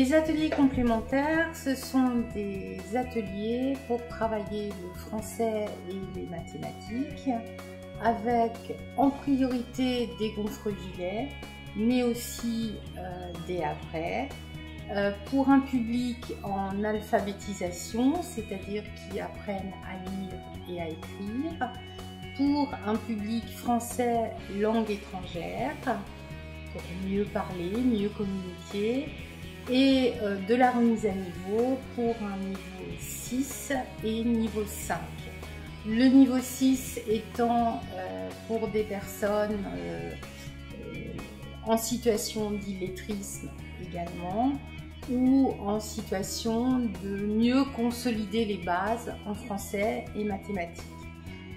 Les ateliers complémentaires, ce sont des ateliers pour travailler le français et les mathématiques, avec en priorité des gonfre-gilets, mais aussi des havrais, pour un public en alphabétisation, c'est-à-dire qui apprennent à lire et à écrire, pour un public français langue étrangère, pour mieux parler, mieux communiquer, et de la remise à niveau pour un niveau 6 et niveau 5. Le niveau 6 étant pour des personnes en situation d'illettrisme également, ou en situation de mieux consolider les bases en français et mathématiques.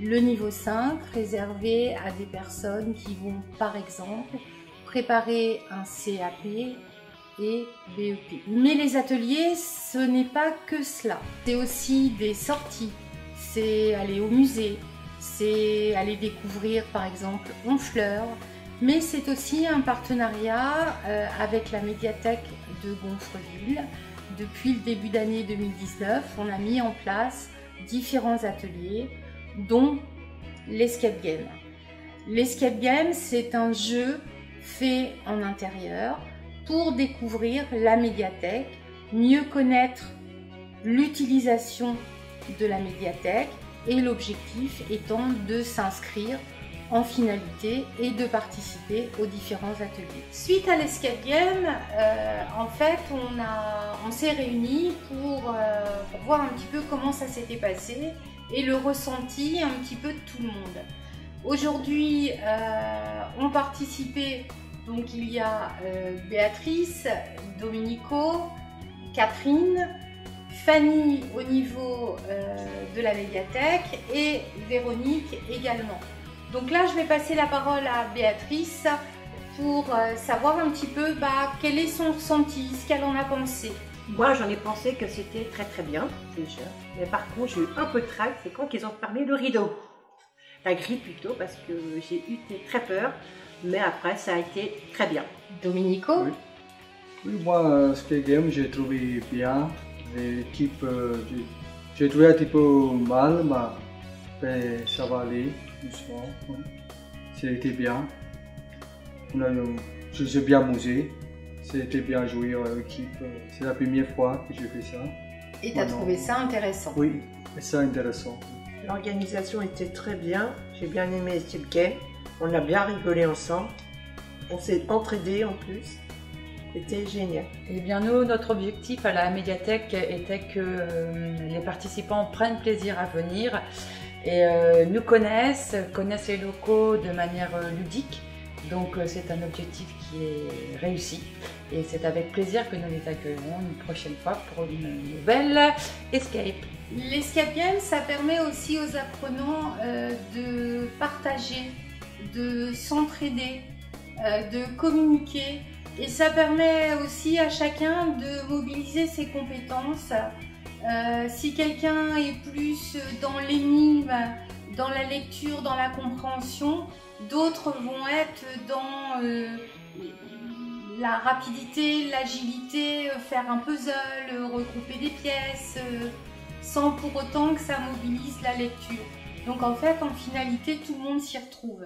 Le niveau 5 réservé à des personnes qui vont par exemple préparer un CAP et BEP. Mais les ateliers, ce n'est pas que cela. C'est aussi des sorties, c'est aller au musée, c'est aller découvrir par exemple Honfleur, mais c'est aussi un partenariat avec la médiathèque de Gonfreville. Depuis le début d'année 2019, on a mis en place différents ateliers, dont l'Escape Game. L'Escape Game, c'est un jeu fait en intérieur pour découvrir la médiathèque, mieux connaître l'utilisation de la médiathèque et l'objectif étant de s'inscrire en finalité et de participer aux différents ateliers. Suite à l'Escape Game, en fait, on s'est réunis pour voir un petit peu comment ça s'était passé et le ressenti un petit peu de tout le monde. Aujourd'hui, ont participé, donc il y a Béatrice, Domenico, Catherine, Fanny au niveau de la médiathèque et Véronique également. Donc là, je vais passer la parole à Béatrice pour savoir un petit peu quel est son ressenti, ce qu'elle en a pensé. Moi, j'en ai pensé que c'était très très bien déjà. Mais par contre, j'ai eu un peu de trac, c'est quand ils ont fermé le rideau. La grille plutôt, parce que j'ai eu très peur. Mais après, ça a été très bien. Domenico? Oui, oui, moi, Escape Game, j'ai trouvé bien. L'équipe, j'ai trouvé un petit peu mal, mais ça va aller doucement. C'était bien. J'ai bien amusé. C'était bien joué à l'équipe. C'est la première fois que j'ai fait ça. Et tu as trouvé ça intéressant? Oui, c'est intéressant. L'organisation était très bien. J'ai bien aimé Escape Game. On a bien rigolé ensemble. On s'est entraidés en plus. C'était génial. Eh bien nous, notre objectif à la médiathèque était que les participants prennent plaisir à venir et nous connaissent les locaux de manière ludique. Donc c'est un objectif qui est réussi et c'est avec plaisir que nous les accueillerons une prochaine fois pour une nouvelle escape. L'escape game, ça permet aussi aux apprenants de partager, de s'entraider, de communiquer, et ça permet aussi à chacun de mobiliser ses compétences. Si quelqu'un est plus dans l'énigme, dans la lecture, dans la compréhension, d'autres vont être dans la rapidité, l'agilité, faire un puzzle, regrouper des pièces, sans pour autant que ça mobilise la lecture. Donc en fait, en finalité, tout le monde s'y retrouve.